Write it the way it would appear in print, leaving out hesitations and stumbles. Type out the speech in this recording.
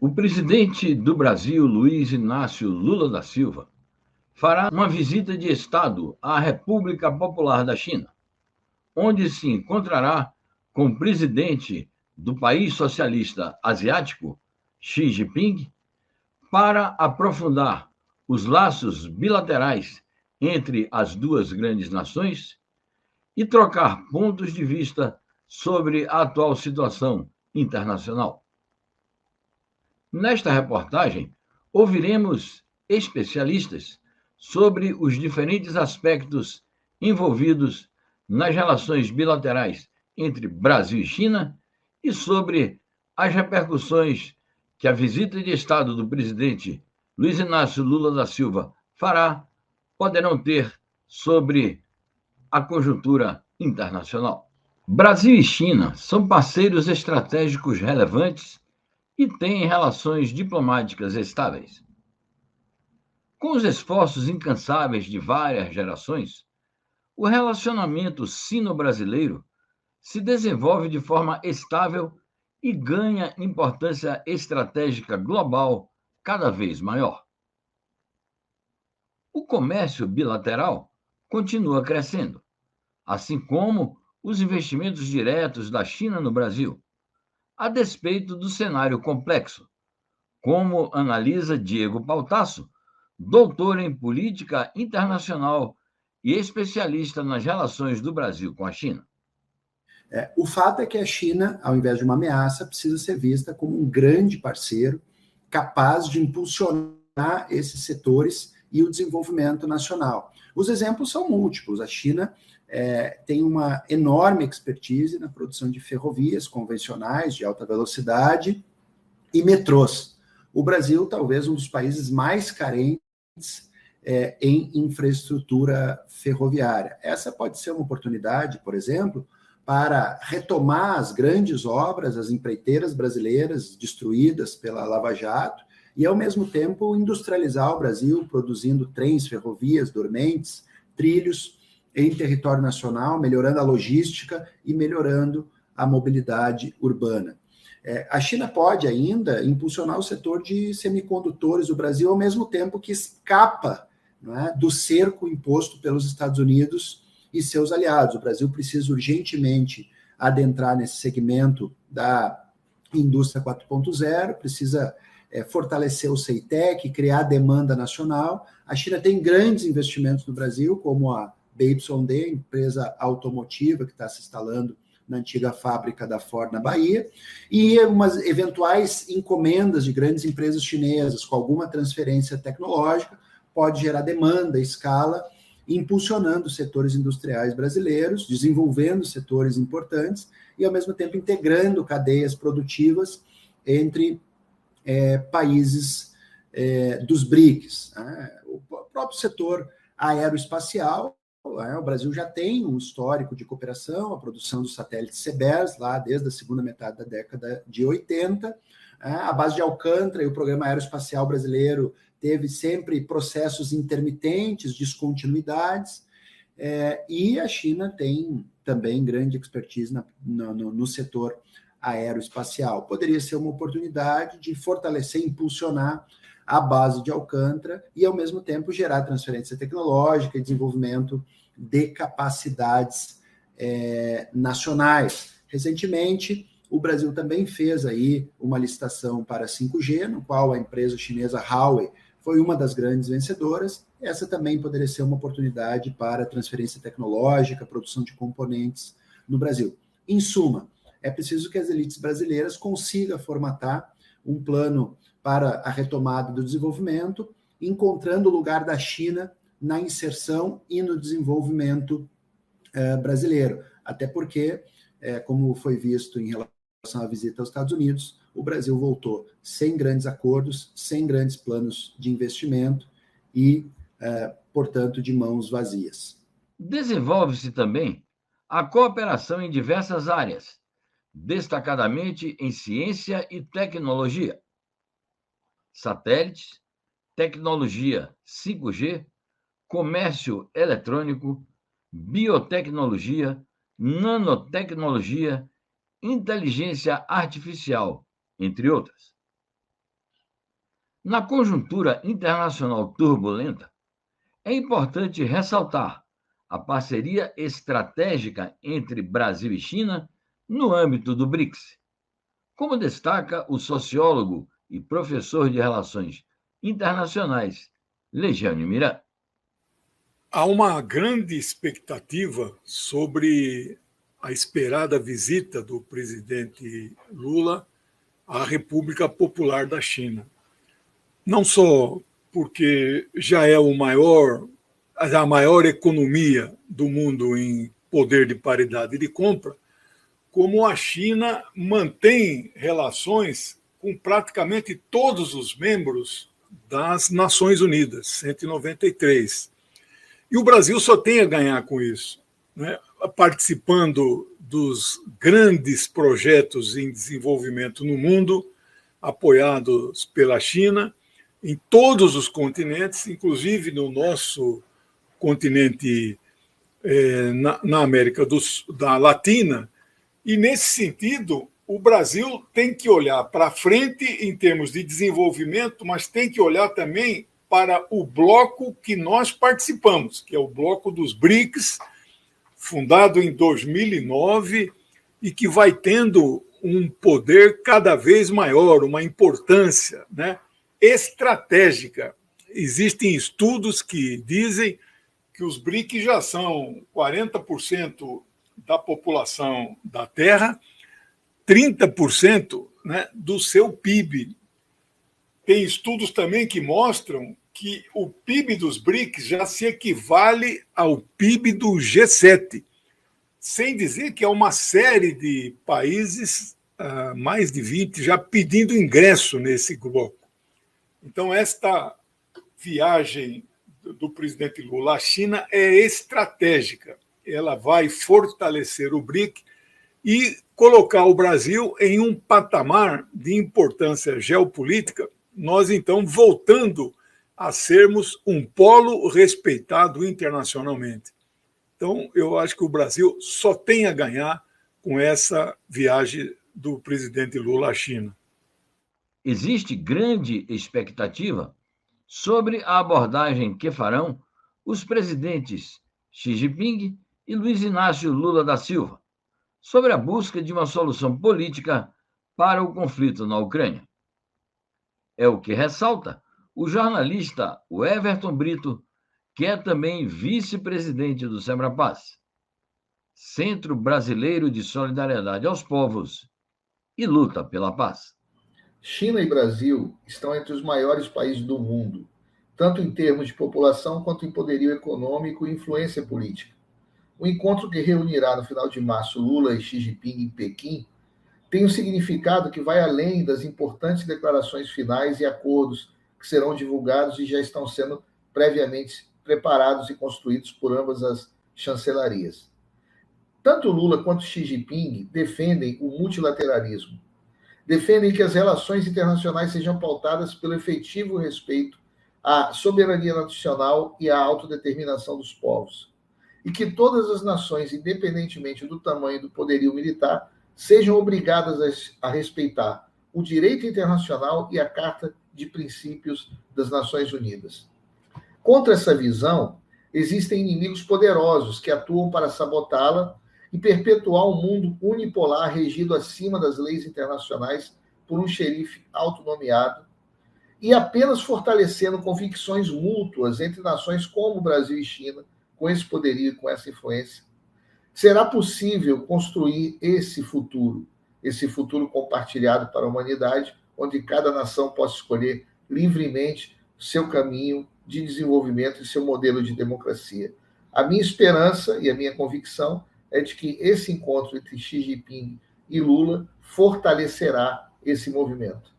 O presidente do Brasil, Luiz Inácio Lula da Silva, fará uma visita de Estado à República Popular da China, onde se encontrará com o presidente do país socialista asiático, Xi Jinping, para aprofundar os laços bilaterais entre as duas grandes nações e trocar pontos de vista sobre a atual situação internacional. Nesta reportagem, ouviremos especialistas sobre os diferentes aspectos envolvidos nas relações bilaterais entre Brasil e China e sobre as repercussões que a visita de Estado do presidente Luiz Inácio Lula da Silva fará, poderão ter sobre a conjuntura internacional. Brasil e China são parceiros estratégicos relevantes e têm relações diplomáticas estáveis. Com os esforços incansáveis de várias gerações, o relacionamento sino-brasileiro se desenvolve de forma estável e ganha importância estratégica global cada vez maior. O comércio bilateral continua crescendo, assim como os investimentos diretos da China no Brasil, a despeito do cenário complexo, como analisa Diego Pautasso, doutor em política internacional e especialista nas relações do Brasil com a China. O fato é que a China, ao invés de uma ameaça, precisa ser vista como um grande parceiro capaz de impulsionar esses setores e o desenvolvimento nacional. Os exemplos são múltiplos. A China tem uma enorme expertise na produção de ferrovias convencionais de alta velocidade e metrôs. O Brasil, talvez um dos países mais carentes em infraestrutura ferroviária. Essa pode ser uma oportunidade, por exemplo, para retomar as grandes obras, as empreiteiras brasileiras destruídas pela Lava Jato, e, ao mesmo tempo, industrializar o Brasil, produzindo trens, ferrovias, dormentes, trilhos em território nacional, melhorando a logística e melhorando a mobilidade urbana. A China pode ainda impulsionar o setor de semicondutores do Brasil, ao mesmo tempo que escapa, não é, do cerco imposto pelos Estados Unidos e seus aliados. O Brasil precisa urgentemente adentrar nesse segmento da indústria 4.0, precisa fortalecer o CEITEC, criar demanda nacional. A China tem grandes investimentos no Brasil, como a BYD, empresa automotiva que está se instalando na antiga fábrica da Ford na Bahia, e umas eventuais encomendas de grandes empresas chinesas com alguma transferência tecnológica pode gerar demanda, escala, impulsionando setores industriais brasileiros, desenvolvendo setores importantes e, ao mesmo tempo, integrando cadeias produtivas entre países dos BRICS. O próprio setor aeroespacial, o Brasil já tem um histórico de cooperação, a produção dos satélites CBERS, lá desde a segunda metade da década de 80, a base de Alcântara e o programa aeroespacial brasileiro teve sempre processos intermitentes, descontinuidades, e a China tem também grande expertise no setor aeroespacial. Poderia ser uma oportunidade de fortalecer, impulsionar a base de Alcântara e, ao mesmo tempo, gerar transferência tecnológica e desenvolvimento de capacidades nacionais. Recentemente, o Brasil também fez aí uma licitação para 5G, no qual a empresa chinesa Huawei foi uma das grandes vencedoras. Essa também poderia ser uma oportunidade para transferência tecnológica, produção de componentes no Brasil. Em suma, é preciso que as elites brasileiras consigam formatar um plano para a retomada do desenvolvimento, encontrando o lugar da China na inserção e no desenvolvimento brasileiro. Até porque, como foi visto em relação à visita aos Estados Unidos, o Brasil voltou sem grandes acordos, sem grandes planos de investimento e, portanto, de mãos vazias. Desenvolve-se também a cooperação em diversas áreas, destacadamente em ciência e tecnologia. Satélites, tecnologia 5G, comércio eletrônico, biotecnologia, nanotecnologia, inteligência artificial, entre outras. Na conjuntura internacional turbulenta, é importante ressaltar a parceria estratégica entre Brasil e China no âmbito do BRICS, como destaca o sociólogo e professor de Relações Internacionais, Legiane Miranda. Há uma grande expectativa sobre a esperada visita do presidente Lula à República Popular da China. Não só porque já é a maior economia do mundo em poder de paridade de compra, como a China mantém relações com praticamente todos os membros das Nações Unidas, 193. E o Brasil só tem a ganhar com isso, né? Participando dos grandes projetos em desenvolvimento no mundo, apoiados pela China, em todos os continentes, inclusive no nosso continente, na América da Latina. E, nesse sentido, o Brasil tem que olhar para frente em termos de desenvolvimento, mas tem que olhar também para o bloco que nós participamos, que é o bloco dos BRICS, fundado em 2009 e que vai tendo um poder cada vez maior, uma importância, né, estratégica. Existem estudos que dizem que os BRICS já são 40% da população da Terra, 30%, né, do seu PIB. Tem estudos também que mostram que o PIB dos BRICS já se equivale ao PIB do G7, sem dizer que há uma série de países, mais de 20, já pedindo ingresso nesse bloco. Então, esta viagem do presidente Lula à China é estratégica. Ela vai fortalecer o BRIC e colocar o Brasil em um patamar de importância geopolítica, nós, então, voltando a sermos um polo respeitado internacionalmente. Então, eu acho que o Brasil só tem a ganhar com essa viagem do presidente Lula à China. Existe grande expectativa sobre a abordagem que farão os presidentes Xi Jinping e Luiz Inácio Lula da Silva sobre a busca de uma solução política para o conflito na Ucrânia. É o que ressalta o jornalista Everton Brito, que é também vice-presidente do SEBRAPAZ, Centro Brasileiro de Solidariedade aos Povos e Luta pela Paz. China e Brasil estão entre os maiores países do mundo, tanto em termos de população quanto em poderio econômico e influência política. O encontro que reunirá no final de março Lula e Xi Jinping em Pequim tem um significado que vai além das importantes declarações finais e acordos que serão divulgados e já estão sendo previamente preparados e construídos por ambas as chancelarias. Tanto Lula quanto Xi Jinping defendem o multilateralismo, defendem que as relações internacionais sejam pautadas pelo efetivo respeito à soberania nacional e à autodeterminação dos povos, e que todas as nações, independentemente do tamanho e do poderio militar, sejam obrigadas a respeitar o direito internacional e a Carta de Princípios das Nações Unidas. Contra essa visão, existem inimigos poderosos que atuam para sabotá-la e perpetuar um mundo unipolar regido acima das leis internacionais por um xerife autonomeado e apenas fortalecendo convicções mútuas entre nações como Brasil e China, com esse poderio e com essa influência. Será possível construir esse futuro compartilhado para a humanidade, onde cada nação possa escolher livremente seu caminho de desenvolvimento e seu modelo de democracia. A minha esperança e a minha convicção é de que esse encontro entre Xi Jinping e Lula fortalecerá esse movimento.